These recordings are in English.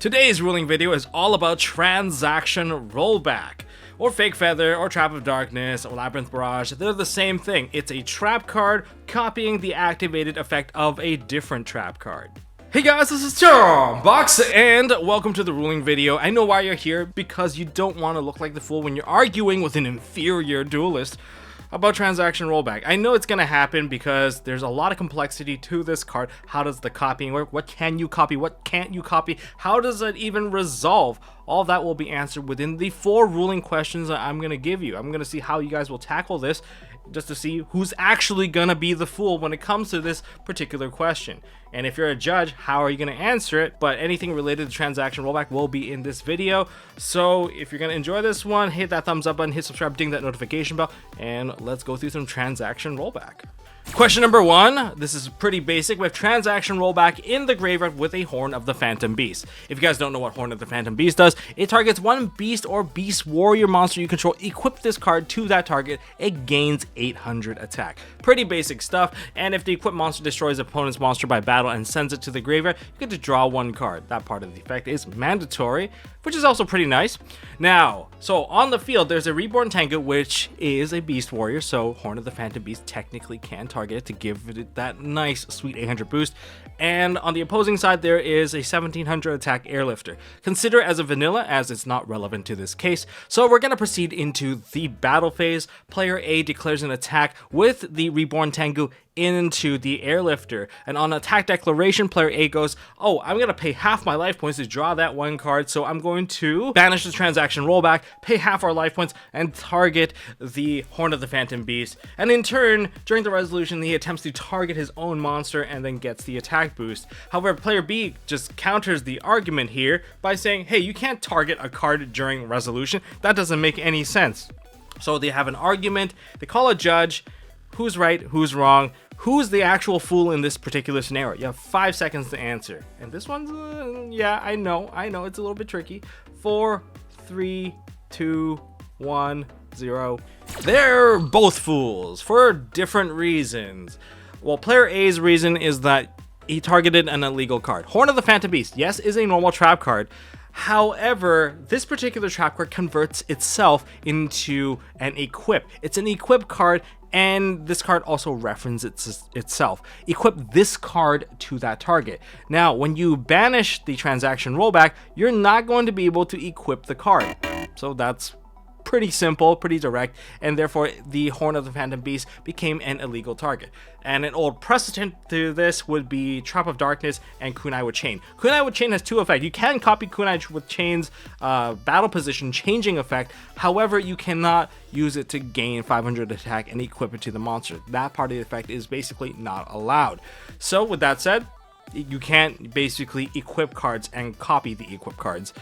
Today's ruling video is all about transaction rollback, or fake feather, or trap of darkness, or labyrinth barrage. They're the same thing. It's a trap card copying the activated effect of a different trap card. Hey guys, this is Box, and welcome to the ruling video. I know why you're here, because you don't want to look like the fool when you're arguing with an inferior duelist about transaction rollback. I know it's gonna happen because there's a lot of complexity to this card. How does the copying work? What can you copy? What can't you copy? How does it even resolve? All that will be answered within the 4 ruling questions that I'm gonna give you. I'm gonna see how you guys will tackle this, just to see who's actually gonna be the fool when it comes to this particular question. And if you're a judge, how are you gonna answer it? But anything related to transaction rollback will be in this video. So if you're gonna enjoy this one, hit that thumbs up button, hit subscribe, ding that notification bell, and let's go through some transaction rollback. Question number 1, this is pretty basic. With transaction rollback in the graveyard with a Horn of the Phantom Beast. If you guys don't know what Horn of the Phantom Beast does, it targets one beast or beast warrior monster you control. Equip this card to that target, it gains 800 attack. Pretty basic stuff, and if the equipped monster destroys opponent's monster by battle and sends it to the graveyard, you get to draw 1 card. That part of the effect is mandatory, which is also pretty nice. Now, so on the field, there's a Reborn Tengu, which is a beast warrior, so Horn of the Phantom Beast technically can target it to give it that nice sweet 800 boost. And on the opposing side, there is a 1700 attack airlifter. Consider it as a vanilla, as it's not relevant to this case. So we're going to proceed into the battle phase. Player A declares an attack with the Reborn Tengu into the airlifter, and on attack declaration, player A goes, oh, I'm gonna pay half my life points to draw that 1 card, so I'm going to banish the transaction rollback, pay half our life points, and target the Horn of the Phantom Beast. And in turn, during the resolution, he attempts to target his own monster and then gets the attack boost. However, player B just counters the argument here by saying, hey, you can't target a card during resolution. That doesn't make any sense. So they have an argument, they call a judge. Who's right, who's wrong, who's the actual fool in this particular scenario? You have 5 seconds to answer. And this one's, yeah, I know, it's a little bit tricky. 4, 3, 2, 1, 0. They're both fools for different reasons. Well, player A's reason is that he targeted an illegal card. Horn of the Phantom Beast, yes, is a normal trap card. However, this particular trap card converts itself into an equip. It's an equip card, and this card also references itself. Equip this card to that target. Now, when you banish the transaction rollback, you're not going to be able to equip the card. So that's pretty simple, pretty direct, and therefore the Horn of the Phantom Beast became an illegal target. And an old precedent to this would be Trap of Darkness and Kunai with Chain. Kunai with Chain has 2 effects. You can copy Kunai with Chain's battle position changing effect, however, you cannot use it to gain 500 attack and equip it to the monster. That part of the effect is basically not allowed. So with that said, you can't basically equip cards and copy the equip cards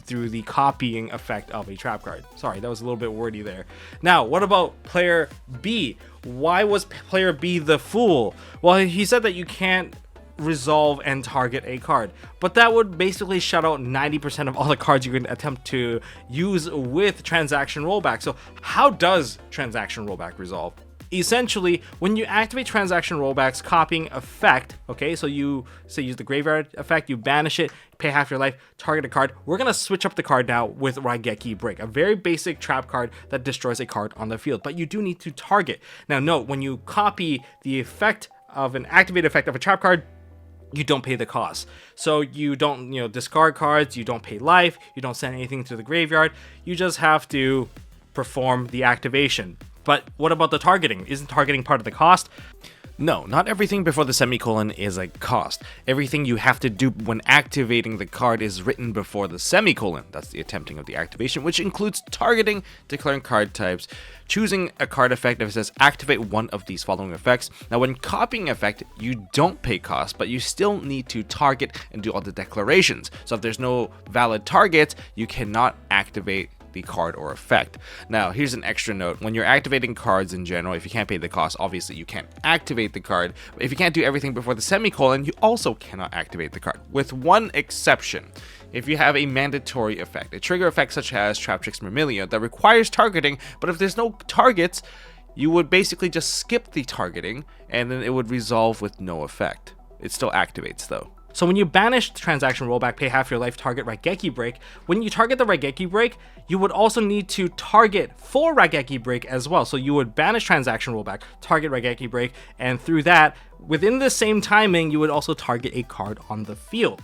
through the copying effect of a trap card. Sorry, that was a little bit wordy there. Now, what about player B? Why was player B the fool? Well, he said that you can't resolve and target a card, but that would basically shut out 90% of all the cards you can attempt to use with transaction rollback. So how does transaction rollback resolve? Essentially, when you activate transaction rollback's copying effect, okay, so you say use the graveyard effect, you banish it, pay half your life, target a card. We're gonna switch up the card now with Raigeki Break, a very basic trap card that destroys a card on the field, but you do need to target. Now note, when you copy the effect of an activated effect of a trap card, you don't pay the cost. So you don't, discard cards, you don't pay life, you don't send anything to the graveyard, you just have to perform the activation. But what about the targeting? Isn't targeting part of the cost? No, not everything before the semicolon is a cost. Everything you have to do when activating the card is written before the semicolon. That's the attempting of the activation, which includes targeting, declaring card types, choosing a card effect if it says activate one of these following effects. Now, when copying effect, you don't pay cost, but you still need to target and do all the declarations. So if there's no valid targets, you cannot activate the card or effect. Now, here's an extra note. When you're activating cards in general, if you can't pay the cost, obviously you can't activate the card. But if you can't do everything before the semicolon, you also cannot activate the card, with one exception. If you have a mandatory effect, a trigger effect such as Trap Tricks Myrmilia that requires targeting, but if there's no targets, you would basically just skip the targeting and then it would resolve with no effect. It still activates though. So when you banish transaction rollback, pay half your life, target Raigeki break, when you target the Raigeki break, you would also need to target for Raigeki break as well. So you would banish transaction rollback, target Raigeki break, and through that, within the same timing, you would also target a card on the field.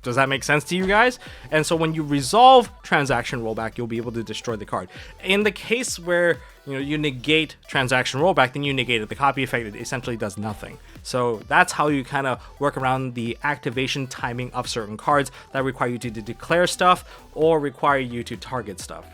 Does that make sense to you guys? And so when you resolve transaction rollback, you'll be able to destroy the card. In the case where you negate transaction rollback, then you negate it. The copy effect, it essentially does nothing. So that's how you kind of work around the activation timing of certain cards that require you to declare stuff or require you to target stuff.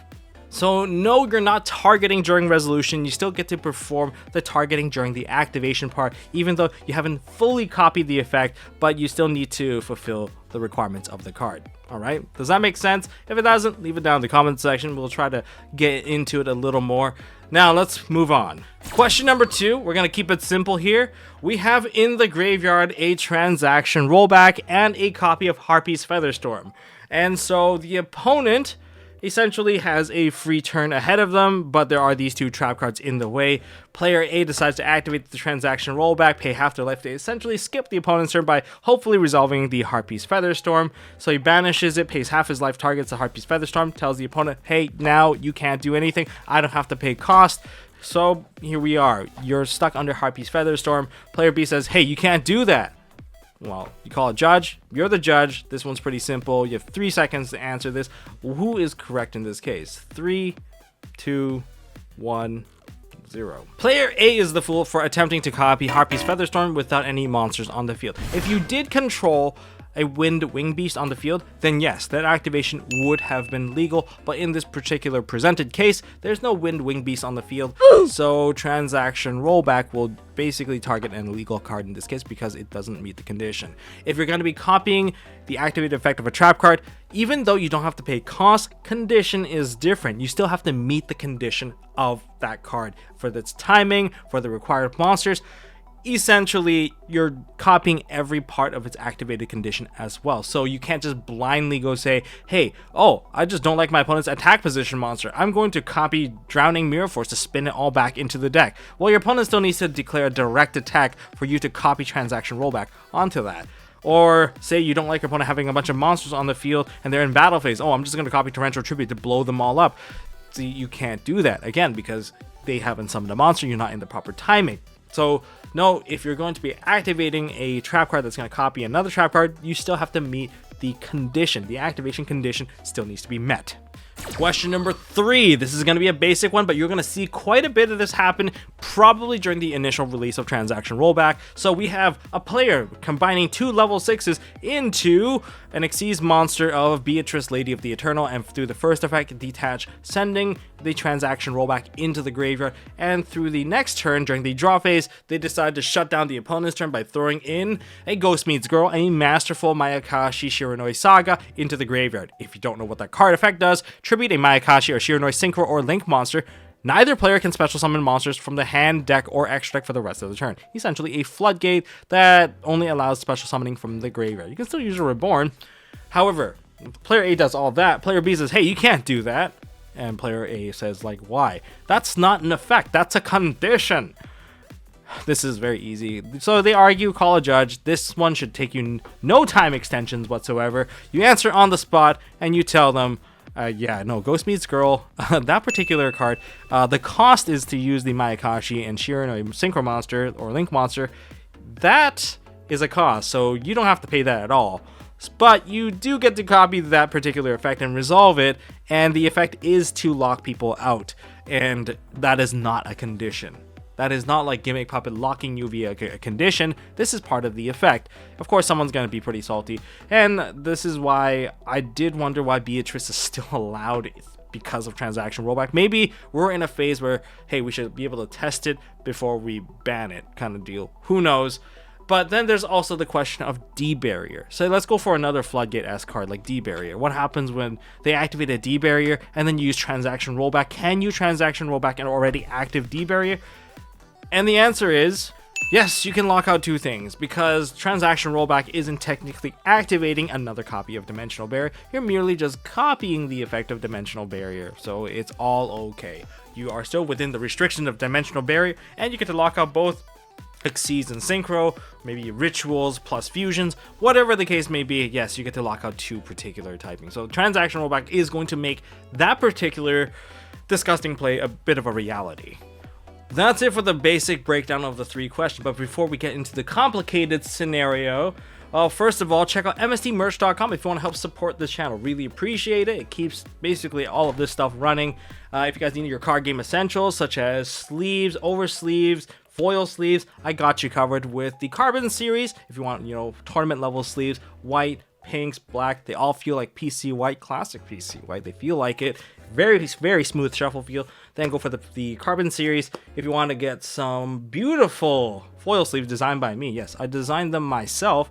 So no, you're not targeting during resolution. You still get to perform the targeting during the activation part, even though you haven't fully copied the effect, but you still need to fulfill the requirements of the card. All right, does that make sense? If it doesn't, leave it down in the comment section. We'll try to get into it a little more. Now let's move on. Question number 2, we're gonna keep it simple here. We have in the graveyard a transaction rollback and a copy of Harpy's Featherstorm. And so the opponent essentially has a free turn ahead of them, but there are these 2 trap cards in the way. Player A decides to activate the transaction rollback, pay half their life to essentially skip the opponent's turn by hopefully resolving the Harpy's Featherstorm. So he banishes it, pays half his life, targets the Harpy's Featherstorm, tells the opponent, hey, now you can't do anything, I don't have to pay cost. So here we are, you're stuck under Harpy's Featherstorm. Player B says, hey, you can't do that. Well, you call a judge, you're the judge. This one's pretty simple. You have 3 seconds to answer this. Who is correct in this case? 3, 2, 1, 0. Player A is the fool for attempting to copy Harpy's Featherstorm without any monsters on the field. If you did control a Wind Wing Beast on the field, then yes, that activation would have been legal, but in this particular presented case, there's no Wind Wing Beast on the field, so transaction rollback will basically target an illegal card in this case because it doesn't meet the condition. If you're going to be copying the activated effect of a trap card, even though you don't have to pay cost, condition is different. You still have to meet the condition of that card for its timing, for the required monsters. Essentially, you're copying every part of its activated condition as well. So you can't just blindly go say, hey, I just don't like my opponent's attack position monster, I'm going to copy Drowning Mirror Force to spin it all back into the deck. Well, your opponent still needs to declare a direct attack for you to copy transaction rollback onto that. Or say you don't like your opponent having a bunch of monsters on the field and they're in battle phase. I'm just going to copy Torrential Tribute to blow them all up. See, you can't do that, again, because they haven't summoned a monster, you're not in the proper timing. So no, if you're going to be activating a trap card that's going to copy another trap card, you still have to meet the condition. The activation condition still needs to be met. Question number 3. This is going to be a basic one, but you're going to see quite a bit of this happen probably during the initial release of transaction rollback. So we have a player combining 2 level 6s into an Xyz monster of Beatrice, Lady of the Eternal, and through the first effect, detach, sending the transaction rollback into the graveyard. And through the next turn, during the draw phase, they decide to shut down the opponent's turn by throwing in a Ghost Meets Girl, a masterful Mayakashi Shiranui Saga into the graveyard. If you don't know what that card effect does, tribute a Mayakashi or Shiranui Synchro or Link monster. Neither player can special summon monsters from the hand, deck, or extra deck for the rest of the turn. Essentially a floodgate that only allows special summoning from the graveyard. You can still use a Reborn. However, player A does all that. Player B says, hey, you can't do that. And player A says, like, why? That's not an effect. That's a condition. This is very easy. So they argue, call a judge. This one should take you no time extensions whatsoever. You answer on the spot and you tell them, Ghost Meets Girl, that particular card, the cost is to use the Mayakashi and Shiranui Synchro monster or Link monster. That is a cost, so you don't have to pay that at all. But you do get to copy that particular effect and resolve it, and the effect is to lock people out, and that is not a condition. That is not like Gimmick Puppet locking you via a condition. This is part of the effect. Of course, someone's going to be pretty salty. And this is why I did wonder why Beatrice is still allowed because of transaction rollback. Maybe we're in a phase where, hey, we should be able to test it before we ban it kind of deal. Who knows? But then there's also the question of D-Barrier. So let's go for another Floodgate-esque card like D-Barrier. What happens when they activate a D-Barrier and then you use transaction rollback? Can you transaction rollback an already active D-Barrier? And the answer is, yes, you can lock out 2 things, because transaction rollback isn't technically activating another copy of Dimensional Barrier. You're merely just copying the effect of Dimensional Barrier, so it's all okay. You are still within the restriction of Dimensional Barrier, and you get to lock out both exceeds in synchro, maybe rituals plus fusions, whatever the case may be. Yes, you get to lock out 2 particular typing. So transaction rollback is going to make that particular disgusting play a bit of a reality. That's it for the basic breakdown of the 3 questions, but before we get into the complicated scenario, first of all, check out MST.TV if you want to help support this channel. Really appreciate it. It keeps basically all of this stuff running. If you guys need your card game essentials such as sleeves, oversleeves, foil sleeves, I got you covered with the Carbon series. If you want, tournament level sleeves, white, pinks, black, they all feel like PC white, classic PC white. They feel like it. Very, very smooth shuffle feel. Then go for the Carbon series. If you want to get some beautiful foil sleeves designed by me, yes, I designed them myself,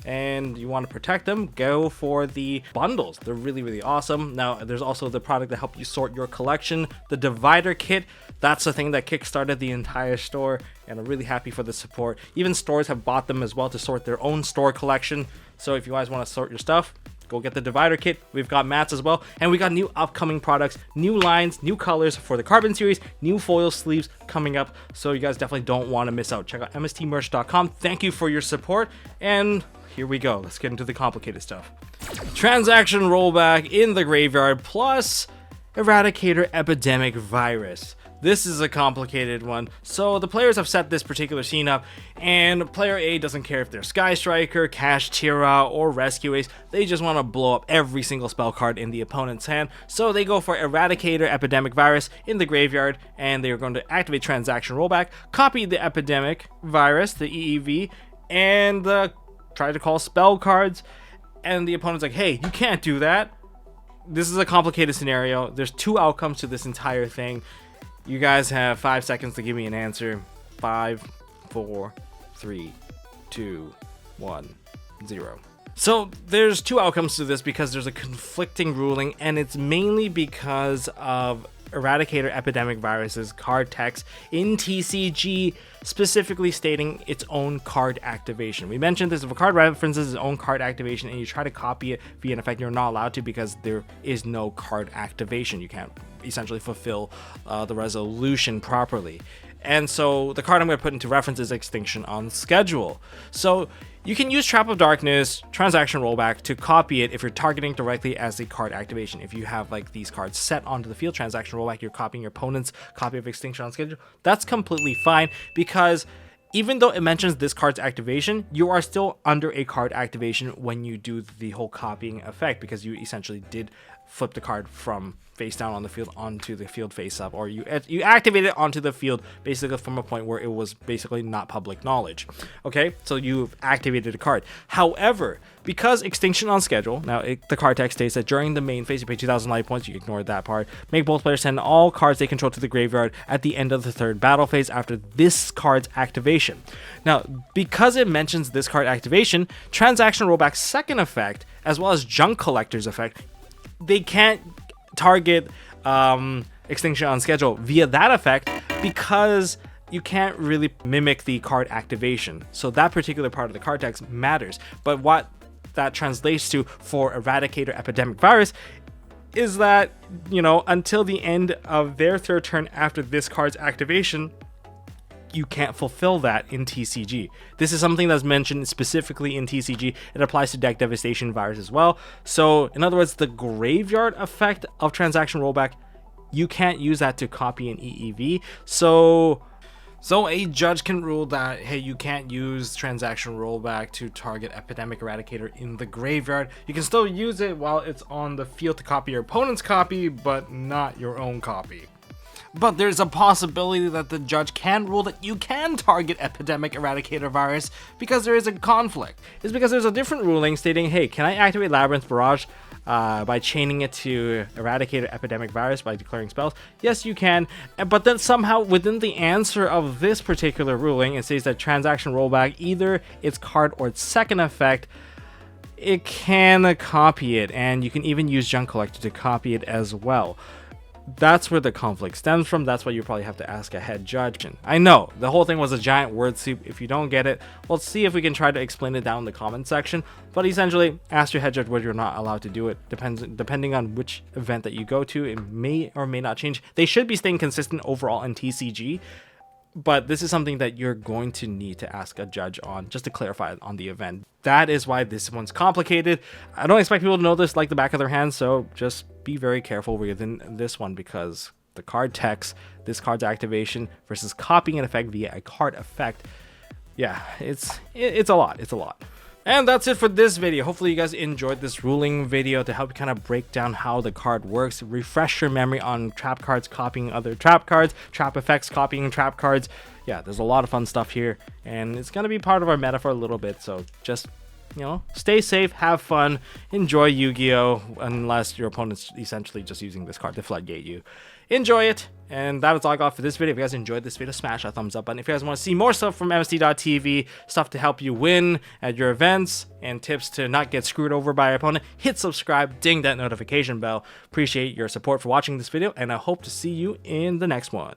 and you want to protect them, go for the bundles. They're really, really awesome. Now, there's also the product that helps you sort your collection, the divider kit. That's the thing that kickstarted the entire store, and I'm really happy for the support. Even stores have bought them as well to sort their own store collection. So if you guys want to sort your stuff, go get the divider kit. We've got mats as well, and we got new upcoming products, new lines, new colors for the Carbon series, new foil sleeves coming up. So you guys definitely don't want to miss out. Check out MSTmerch.com. Thank you for your support, and here we go. Let's get into the complicated stuff. Transaction rollback in the graveyard plus Eradicator Epidemic Virus. This is a complicated one. So the players have set this particular scene up, and player A doesn't care if they're Sky Striker, Cash Tira, or Rescue Ace. They just want to blow up every single spell card in the opponent's hand. So they go for Eradicator Epidemic Virus in the graveyard, and they are going to activate Transaction Rollback, copy the Epidemic Virus, the EEV, and try to call spell cards. And the opponent's like, hey, you can't do that. This is a complicated scenario. There's 2 outcomes to this entire thing. You guys have 5 seconds to give me an answer. 5, 4, 3, 2, 1, 0. So there's 2 outcomes to this because there's a conflicting ruling, and it's mainly because of Eradicator Epidemic Virus's card text in TCG, specifically stating its own card activation. We mentioned this: if a card references its own card activation and you try to copy it via an effect, you're not allowed to because there is no card activation. You can't essentially fulfill the resolution properly. And so the card I'm going to put into reference is Extinction on Schedule. So you can use Trap of Darkness, Transaction Rollback to copy it if you're targeting directly as a card activation. If you have like these cards set onto the field, Transaction Rollback, you're copying your opponent's copy of Extinction on Schedule. That's completely fine, because even though it mentions this card's activation, you are still under a card activation when you do the whole copying effect, because you essentially did flip the card from face down on the field onto the field face up, or you activate it onto the field basically from a point where it was basically not public knowledge. Okay, so you've activated a card. However, because Extinction on Schedule, now the card text states that during the main phase you pay 2,000 life points, you ignore that part, make both players send all cards they control to the graveyard at the end of the 3rd battle phase after this card's activation. Now, because it mentions this card activation, Transaction Rollback's second effect, as well as Junk Collector's effect, they can't target Extinction on Schedule via that effect because you can't really mimic the card activation. So that particular part of the card text matters. But what that translates to for Eradicator Epidemic Virus is that, until the end of their 3rd turn after this card's activation, you can't fulfill that in TCG. This is something that's mentioned specifically in TCG. It applies to Deck Devastation Virus as well. So in other words, the graveyard effect of Transaction Rollback, you can't use that to copy an EEV. So a judge can rule that, hey, you can't use Transaction Rollback to target Epidemic Eradicator in the graveyard. You can still use it while it's on the field to copy your opponent's copy, but not your own copy. But there's a possibility that the judge can rule that you can target Epidemic Eradicator Virus because there is a conflict. It's because there's a different ruling stating, hey, can I activate Labyrinth Barrage by chaining it to Eradicator Epidemic Virus by declaring spells? Yes, you can. But then somehow within the answer of this particular ruling, it says that Transaction Rollback, either its card or its second effect, it can copy it, and you can even use Junk Collector to copy it as well. That's where the conflict stems from. That's why you probably have to ask a head judge. I know the whole thing was a giant word soup. If you don't get it, let's see if we can try to explain it down in the comment section. But essentially, ask your head judge whether you're not allowed to do it. Depending on which event that you go to, it may or may not change. They should be staying consistent overall in TCG. but this is something that you're going to need to ask a judge on, just to clarify on the event. That is why this one's complicated. I don't expect people to know this like the back of their hands, so just be very careful within this one, because the card text, this card's activation versus copying an effect via a card effect, yeah, it's a lot. It's a lot. And that's it for this video. Hopefully you guys enjoyed this ruling video to help you kind of break down how the card works, refresh your memory on trap cards copying other trap cards, trap effects copying trap cards. Yeah, there's a lot of fun stuff here, and it's going to be part of our meta for a little bit, so just, you know, stay safe, have fun, enjoy Yu-Gi-Oh! Unless your opponent's essentially just using this card to floodgate you. Enjoy it, and that is all I got for this video. If you guys enjoyed this video, smash that thumbs up button. If you guys want to see more stuff from MST.TV, stuff to help you win at your events, and tips to not get screwed over by your opponent, hit subscribe, ding that notification bell. Appreciate your support for watching this video, and I hope to see you in the next one.